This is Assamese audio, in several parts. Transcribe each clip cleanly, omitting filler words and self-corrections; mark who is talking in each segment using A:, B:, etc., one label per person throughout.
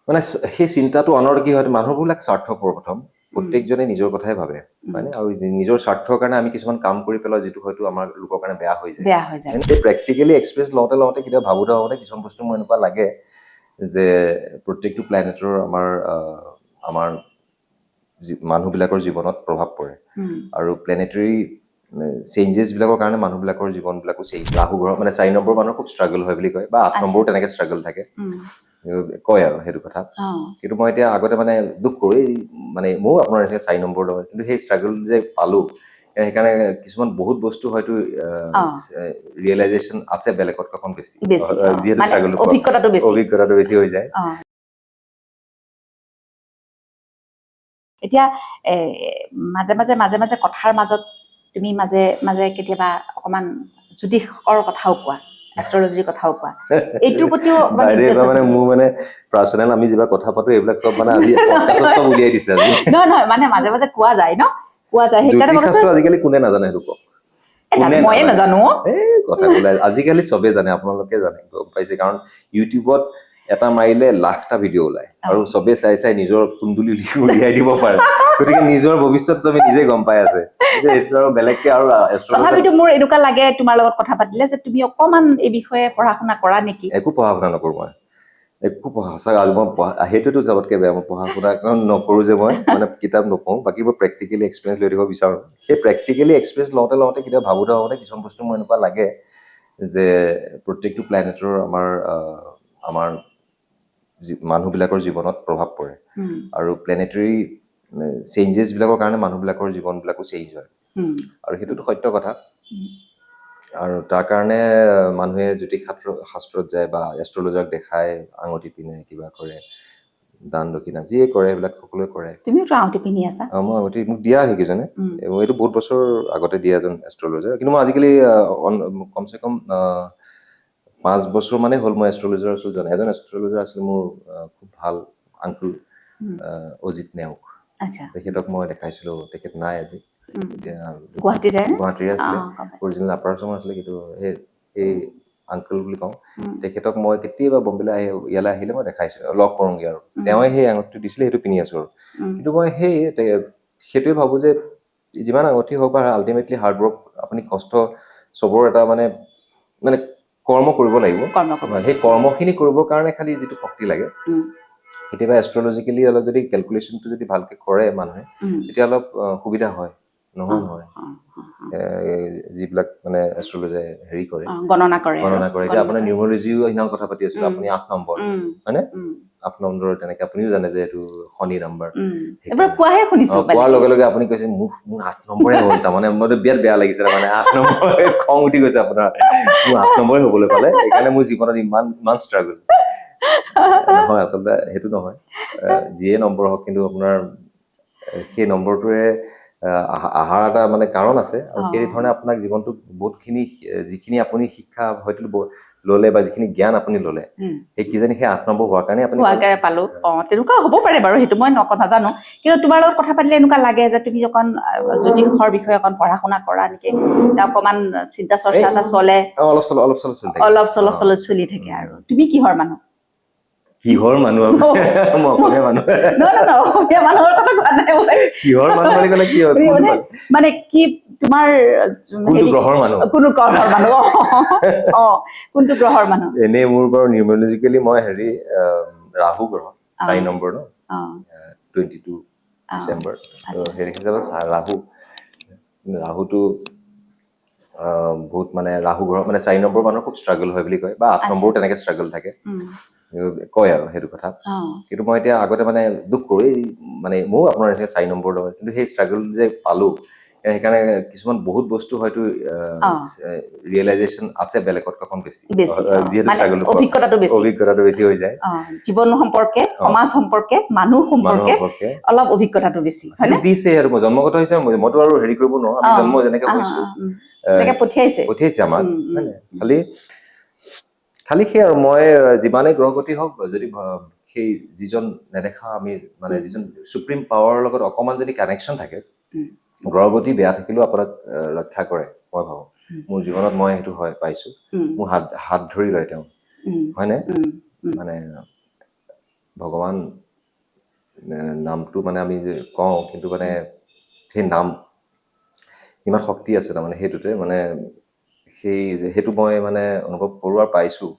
A: মানে সেই চিন্তাটো আনৰ কি হয় মানুহবিলাক স্বাৰ্থপৰ প্ৰথম প্ৰত্যেকজনে নিজৰ কথাই ভাবে মানে আৰু নিজৰ স্বাৰ্থৰ কাৰণে আমি কিছুমান কাম কৰি পেলাই যিটো হয়তো আমাৰ লোকৰ কাৰণে বেয়া হৈ যায় এনে প্ৰেক্টিকেলি এক্সপ্ৰেছ লওঁতে কেতিয়াবা ভাবোতে কিছুমান বস্তু মোৰ এনেকুৱা লাগে যে প্ৰত্যেকটো প্লেনেটৰ আমাৰ মানুহবিলাকৰ জীৱনত প্ৰভাৱ পৰে আৰু প্লেনেটাৰী চেঞ্জেছ বিলাকৰ কাৰণে মানুহবিলাকৰ জীৱনবিলাকো চেঞ্জ ৰাহু গ্ৰহ মানে 4 নম্বৰ মানুহৰ খুব ষ্ট্ৰাগল হয় বুলি কয় বা 8 নম্বৰো তেনেকে ষ্ট্ৰাগল থাকে কয় আৰু সেইটো কথা কিন্তু মই এতিয়া আগতে মানে দুখ কৰো এই মানে ময়ো আপোনাৰ নিচিনা 4 নম্বৰ লগত কিন্তু সেই ষ্ট্ৰাগল যে পালো সেইকাৰণে কিছুমান বহুত বস্তু হয়তো ৰিয়েলাইজেশ্যন আছে বেলেগত কখন বেছি যিহেতু ষ্ট্ৰাগল অভিজ্ঞতাটো বেছি হৈ যায়
B: এতিয়া মাজে মাজে কথাৰ মাজত তুমি মাজে কেতিয়াবা অকমান জ্যোতিষৰ কথাও কোৱা এষ্ট্ৰলজিৰ কথাও কোৱা এইটোৰ প্ৰতিও
A: মানে মোৰ মানে পাৰ্সোনেল আমি যিবা কথা পাতো এইবিলাক সব মানে আজি পডকাষ্টত সব উলিয়াই দিছে আজি
B: নহয় মানে মাজে কোৱা যায় ন কোৱা যায়
A: সেইকাৰণে জ্যোতিষশাস্ত্ৰ আজিকালি কোনে নাজানে সেইটো কওক
B: ময়ে নাজানো
A: এই কথা ক'লে আজিকালি সবে জানে আপোনালোকে জানে গম পাইছে কাৰণ ইউটিউবত এটা মাৰিলে লাখটা ভিডিঅ' ওলাই আৰু সবে চাই নিজৰ কুণ্ডলী উলিয়াই দিব পাৰে গতিকে নিজৰ ভৱিষ্যত সবে নিজে গম পাই আছে এইটো আৰু বেলেগকে আৰু
B: তথাপিতো মোৰ এনেকুৱা লাগে তোমাৰ লগত কথা পাতিলে যে তুমি অকমান এই বিষয়ে পঢ়া-শুনা কৰা নেকি
A: একো পঢ়া-শুনা নকৰো মই একো সঁচা আজি মই সেইটোতো চবতকে বেয়া মই পঢ়া-শুনা নকৰো যে মই মানে কিতাপ নপঢ়ো বাকী মই প্ৰেক্টিকেলি এক্সপিৰিয়েঞ্চ লৈ দিব বিচাৰো সেই প্ৰেক্টিকেলি এক্সপিৰিয়েঞ্চ লওঁতে কেতিয়াবা ভাবোতে কিছুমান বস্তু মোৰ এনেকুৱা লাগে যে প্ৰত্যেকটো প্লেনেটৰ আমাৰ মানুহবিলাকৰ জীৱনত প্ৰভাৱ পৰে আৰু প্লেনেটাৰী চেঞ্জেছ বিলাকৰ কাৰণে মানুহবিলাকৰ জীৱনবিলাকো চেঞ্জ হয় আৰু সেইটোতো সত্য কথা আৰু তাৰ কাৰণে মানুহে জ্যোতিষ শাস্ত্ৰত যায় বা এষ্ট্ৰলজাৰক দেখায় আঙুঠি পিনে কিবা কৰে দান দক্ষিণা যিয়ে কৰে এইবিলাক সকলোৱে কৰে
B: তুমিতো আঙুঠি পিন্ধি আছা
A: মই আঙুঠি মোক দিয়া শিকিছনে এইটো বহুত বছৰ আগতে দিয়া এজন এষ্ট্ৰলজাৰ কিন্তু মই আজিকালি কমচে কম 5 বছৰ মানে হ'ল মই এষ্ট্ৰলজাৰ ওচৰত যোৱা এজন এষ্ট্ৰলজাৰ আছিল মোৰ খুব ভাল আংকুল অজিত নেওগ তেখেতক মই দেখাইছিলো তেখেত নাই আজি গুৱাহাটীৰে আছিলে অৰিজিনেল আপাৰ আছামৰ আছিলে কিন্তু সেই আংকুল বুলি কওঁ তেখেতক মই কেতিয়াবা বম্বেলৈ ইয়ালৈ আহিলে মই দেখাইছিলো লগ কৰোঁগে আৰু তেওঁৱে সেই আঙুঠিটো দিছিলে সেইটো পিন্ধি আছো আৰু কিন্তু মই সেইটোৱে ভাবো যে যিমান আঙুঠি হওক বা আল্টিমেটলি হাৰ্ড ৱৰ্ক আপুনি কষ্ট চবৰ এটা মানে কৰ্ম কৰিব লাগিব সেই কৰ্মখিনি কৰিবৰ কাৰণে খালি যিটো শক্তি লাগে কেতিয়াবা এষ্ট্ৰলজিকেলি অলপ যদি কেলকুলেশ্যনটো যদি ভালকে কৰে মানুহে তেতিয়া অলপ সুবিধা হয় নহয় যিবিলাক মানে এষ্ট্ৰলজাৰে হেৰি কৰে গণনা কৰে এতিয়া আপোনাৰ নিউমৰলজিও সিদিনা কথা পাতি আছিলো আপুনি 8 নম্বৰ হয়নে 8 নম্বৰ তেনেকে আপুনিও জানে যে এইটো শনি নম্বৰ কোৱাৰ লগে আপুনি কৈছে মোৰ 8 নম্বৰে হ'ল তাৰমানে মইতো বিৰাট বেয়া লাগিছে মানে 8 নম্বৰ খং উঠি গৈছে আপোনাৰ মোৰ 8 নম্বৰে হ'বলৈ পালে সেইকাৰণে মোৰ জীৱনত ইমান ষ্ট্ৰাগল নহয় আচলতে সেইটো নহয় যিয়ে নম্বৰ হওক কিন্তু আপোনাৰ সেই নম্বৰটোৱে আহাৰ এটা মানে কাৰণ আছে আৰু সেই ধৰণে আপোনাক জীৱনটোত বহুতখিনি যিখিনি আপুনি শিক্ষা হয়তো ললে বা যিখিনি জ্ঞান আপুনি ললে সেই কিজানি সেই 8 নম্বৰ হোৱাৰ কাৰণে আপুনি
B: পালো তেনেকুৱা হ'ব পাৰে বাৰু সেইটো মই নাজানো কিন্তু তোমাৰ লগত কথা পাতিলে এনেকুৱা লাগে যে তুমি অকণ জ্যোতিষৰ বিষয়ে অকণ পঢ়া-শুনা কৰা নেকি অকমান চিন্তা চৰ্চা এটা চলে অলপ চলপ চলি থাকে আৰু তুমি কিহৰ মানুহ
A: মই অসমীয়া মানুহ
B: অসমীয়া মানুহৰ কথা কোৱা নাই
A: কিহৰ মানুহ বুলি ক'লে কি হয়
B: মানে কি তোমাৰ
A: কোনটো গ্ৰহৰ মানুহ
B: কোনটো গ্ৰহৰ মানুহ
A: এনেই মোৰ বাৰু নিউমৰলজিকেলি মই ৰাহু গ্ৰহ 4 নম্বৰ ন 22 ডিচেম্বৰ সেই হিচাপত ৰাহুটো বহুত মানে ৰাহু গ্ৰহ মানে 4 নম্বৰ মানুহৰ খুব ষ্ট্ৰাগল হয় বুলি কয় বা 8 নম্বৰো তেনেকে ষ্ট্ৰাগল থাকে কয় আৰু সেইটো কথা কিন্তু মই এতিয়া আগতে মানে দুখ কৰো এই মানে ময়ো আপোনাৰ নিচিনা 4 নম্বৰ লগত কিন্তু সেই ষ্ট্ৰাগল যে পালো সেইকাৰণে কিছুমান বহুত বস্তু হয়তো ৰিয়েলাইজেশ্যন আছে বেলেগত কখন বেছি যিহেতু ষ্ট্ৰাগল অভিজ্ঞতাটো বেছি হৈ যায়
B: জীৱন সম্পৰ্কে সমাজ সম্পৰ্কে মানুহ সম্পৰ্কে অলপ অভিজ্ঞতাটো বেছি
A: দিছে আৰু মই জন্মগত হৈছে মইতো আৰু হেৰি কৰিব নোৱাৰো আমি জন্ম যেনেকে হৈছো পঠিয়াইছে আমাক খালি সেই আৰু মই যিমানেই গ্ৰহগতি হওক যদি সেই যিজন নেদেখা আমি মানে যিজন সুপ্ৰিম পাৱাৰৰ লগত অকমান যদি কানেকশ্যন থাকে গ্ৰহগতি বেয়া থাকিলেও আপোনাক ৰক্ষা কৰে মই ভাবো মোৰ জীৱনত মই সেইটো পাইছো মোৰ হাত ধৰি লয় তেওঁ হয়নে মানে ভগৱান নামটো মানে আমি যে কওঁ কিন্তু মানে সেই নাম ইমান শক্তি আছে তাৰমানে সেইটোতে মানে সেইটো মই মানে অনুভৱ কৰোঁ আৰু পাইছোঁ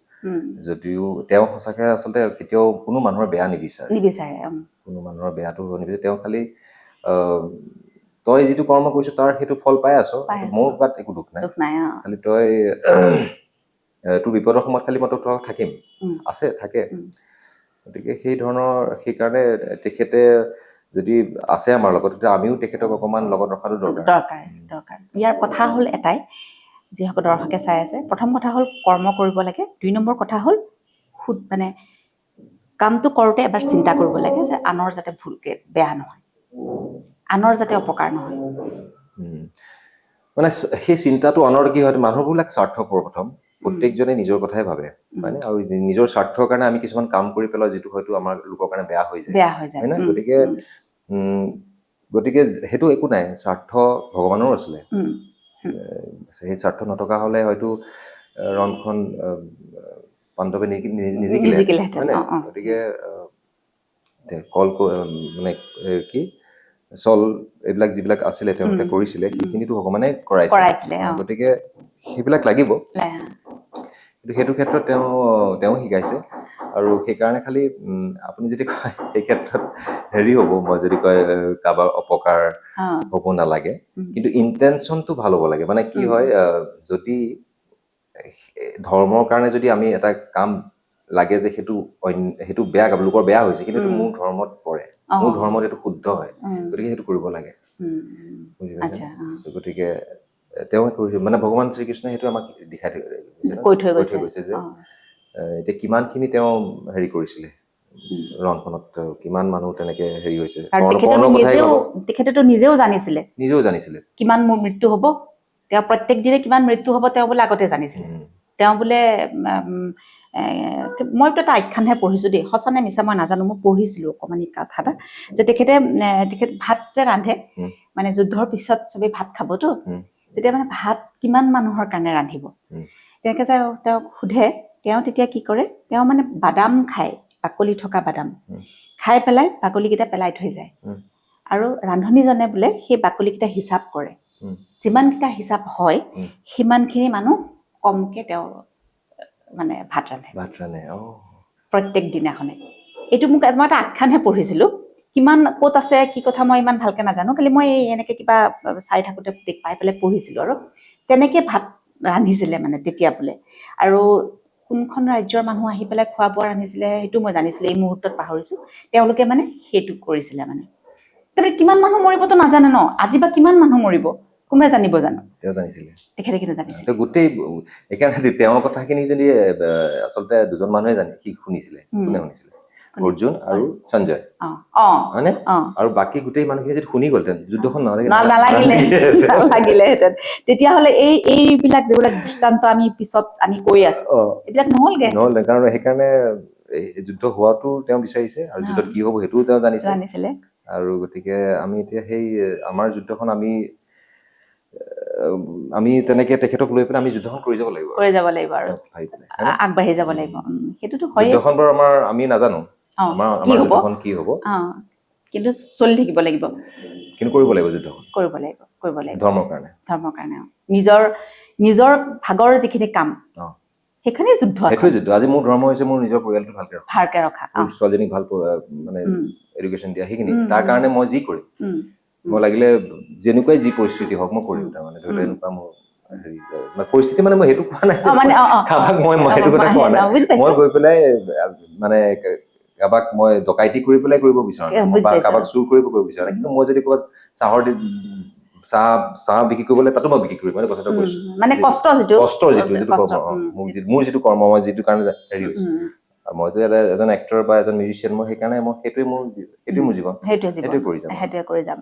A: যদিও তেওঁ সঁচাকৈ আচলতে কেতিয়াও কোনো মানুহৰ বেয়া নিবিচাৰে কোনো মানুহৰ বেয়াটো হ'ব নিবিচাৰে তেওঁ খালি তই যিটো কৰ্ম কৰিছ তাৰ সেইটো ফল পাই আছ মোৰ গাত একো দুখ নাই খালি তই তোৰ বিপদৰ সময়ত খালি মই তোক থাকিম থাকে গতিকে সেই ধৰণৰ সেইকাৰণে তেখেতে যদি আছে আমাৰ লগত তেতিয়া আমিও তেখেতক অকণমান লগত ৰখাটো
B: দৰকাৰ ইয়াৰ কথা হ'ল এটাই যিসকল দৰ্শকে চাই আছে প্ৰথম কথা হ'ল কৰ্ম কৰিব লাগে 2 নম্বৰ কথা হ'ল মানে কামটো কৰোঁতে এবাৰ চিন্তা কৰিব লাগে যে আনৰ যাতে ভুলকে বেয়া নহয় আনৰ যাতে অপকাৰ নহয়
A: মানে সেই চিন্তাটো আনৰ কি হয় মানুহবিলাক স্বাৰ্থপৰ প্ৰথম প্ৰত্যেকজনে নিজৰ কথাই ভাবে হয়নে আৰু নিজৰ স্বাৰ্থৰ কাৰণে আমি কিছুমান কাম কৰি পেলাওঁ যিটো হয়তো আমাৰ লোকৰ কাৰণে বেয়া হৈ যায় হয় না গতিকে সেইটো একো নাই স্বাৰ্থ ভগৱানৰো আছিলে সেই স্বাৰ্থ নথকা হ'লে হয়তো ৰণখন পাণ্ডৱে নিজিকিলে হয় নাই গতিকে কল মানে কি চল এইবিলাক যিবিলাক আছিলে তেওঁলোকে কৰিছিলে সেইখিনিতো ভগৱানে কৰাইছিলে গতিকে সেইবিলাক লাগিব কিন্তু সেইটো ক্ষেত্ৰত তেওঁ শিকাইছে আৰু সেইকাৰণে খালি আপুনি যদি কয় সেই ক্ষেত্ৰত হেৰি হ'ব মই যদি কয় কাৰোবাৰ অপকাৰ হ'ব নালাগে কিন্তু ইণ্টেনশ্যনটো ভাল হ'ব লাগে মানে কি হয় যদি ধৰ্মৰ কাৰণে যদি আমি এটা কাম লাগে যে সেইটো বেয়া লোকৰ বেয়া হৈছে কিন্তু মোৰ ধৰ্মত পৰে মোৰ ধৰ্মত এইটো শুদ্ধ হয় গতিকে সেইটো কৰিব লাগে বুজি পাইছে গতিকে তেওঁ কৰিছে মানে ভগৱান শ্ৰীকৃষ্ণই সেইটো আমাক দেখাই থৈ গৈছে যে এতিয়া কিমানখিনি তেওঁ হেৰি কৰিছিলে ৰণখনত কিমান মানুহ তেনেকে হেৰি হৈছে
B: তেখেতেতো নিজেও জানিছিলে কিমান মোৰ মৃত্যু হ'ব তেওঁ প্ৰত্যেক দিনে কিমান মৃত্যু হ'ব তেওঁ বোলে আগতে জানিছিলে তেওঁ বোলে মইতো এটা আখ্যানহে পঢ়িছোঁ দেই সঁচা নে মিছা মই নাজানো মই পঢ়িছিলোঁ অকণমান কথা এটা যে তেখেত ভাত যে ৰান্ধে মানে যুদ্ধৰ পিছত চবেই ভাত খাবতো তেতিয়া মানে ভাত কিমান মানুহৰ কাৰণে ৰান্ধিব তেনেকৈ যে তেওঁক সোধে তেওঁ তেতিয়া কি কৰে তেওঁ মানে বাদাম খায় বাকলি থকা বাদাম খাই পেলাই বাকলিকেইটা পেলাই থৈ যায় আৰু ৰান্ধনীজনে বোলে সেই বাকলিকেইটা হিচাপ কৰে যিমানকেইটা হিচাপ হয় সিমানখিনি মানুহ কমকে তেওঁ মানে ভাত ৰান্ধে প্ৰত্যেক দিনাখনে এইটো মই এটা আখ্যানহে পঢ়িছিলোঁ কিমান ক'ত আছে কি কথা মই ইমান ভালকে নাজানো খালি মই এনেকে কিবা চাই থাকোঁতে পাই পেলাই পঢ়িছিলোঁ আৰু তেনেকে ভাত ৰান্ধিছিলে মানে তেতিয়া বোলে আৰু কোনখন ৰাজ্যৰ মানুহ আহি পেলাই খোৱা বোৱা ৰান্ধিছিলে সেইটো মই জানিছিলোঁ এই মুহূৰ্তত পাহৰিছোঁ তেওঁলোকে মানে সেইটো কৰিছিলে মানে তাৰমানে কিমান মানুহ মৰিবতো নাজানে ন আজি বা কিমান মানুহ মৰিব কোনে জানিব জানো
A: তেওঁ জানিছিলে
B: তেখেতে কিন্তু জানিছিলে
A: গোটেই এইকাৰণে তেওঁৰ কথাখিনি যদি আচলতে দুজন মানুহে শুনিছিলে কোনে শুনিছিলে অৰ্জুন আৰু সঞ্জয় হয়নে আৰু বাকী গোটেই মানুহখিনি যদি শুনি গ'লহেঁতেন যুদ্ধখন
B: নালাগিলেহেঁতেন তেতিয়াহ'লে এইবিলাক যিবিলাক দৃষ্টান্ত আমি পিছত আমি কৈ আছো এইবিলাক নহ'লগে
A: কাৰণ সেইকাৰণে যুদ্ধ হোৱাটো তেওঁ বিচাৰিছে আৰু যুদ্ধত কি হ'ব সেইটোও তেওঁ জানিছিলে আৰু গতিকে আমি এতিয়া সেই আমাৰ যুদ্ধখন আমি তেনেকে তেখেতক লৈ পেলাই আমি যুদ্ধখন কৰি যাব লাগিব
B: আৰু আগবাঢ়ি যাব লাগিব সেইটোতো হয়
A: যুদ্ধখন বাৰু আমি নাজানো আমাৰ যুদ্ধখন কি হ'ব
B: কিন্তু চলি থাকিব লাগিব
A: কিন্তু কৰিব লাগিব যুদ্ধখন
B: কৰিব লাগিব
A: ধৰ্মৰ কাৰণে
B: নিজৰ ভাগৰ যিখিনি কাম সেইখিনি
A: সেইটোৱে যুদ্ধ আজি মোৰ ধৰ্ম হৈছে মোৰ নিজৰ পৰিয়ালটো
B: ভালকে ৰখা
A: ছোৱালীজনীক ভাল মানে এডুকেশ্যন দিয়া সেইখিনি তাৰ কাৰণে মই যি কৰিম মই লাগিলে যেনেকুৱাই যি পৰিস্থিতি হওক মই কৰিম তাৰমানে ধৰি লওক এনেকুৱা মোৰ পৰিস্থিতি মানে মই সেইটো কোৱা নাই কাৰোবাক মই সেইটো কথা কোৱা নাই মই গৈ পেলাই মানে কাৰোবাক মই ডকাইতি কৰি পেলাই কৰিব বিচাৰো বা কাৰোবাক চুৰ কৰিব বিচাৰো কিন্তু মই যদি ক'ৰবাত চাহ বিক্ৰী কৰিবলৈ তাতো মই বিক্ৰী কৰিম মানে কথাটো কৈছো
B: মানে কষ্টৰ যিটো
A: মোৰ যিটো কৰ্ম মই যিটো কাৰণে হেৰি হৈছো মইতো এজন এক্টৰ বা এজন মিউজিচিয়ান মই সেইকাৰণে সেইটোৱে মোৰ জীৱন সেইটোৱে কৰি যাম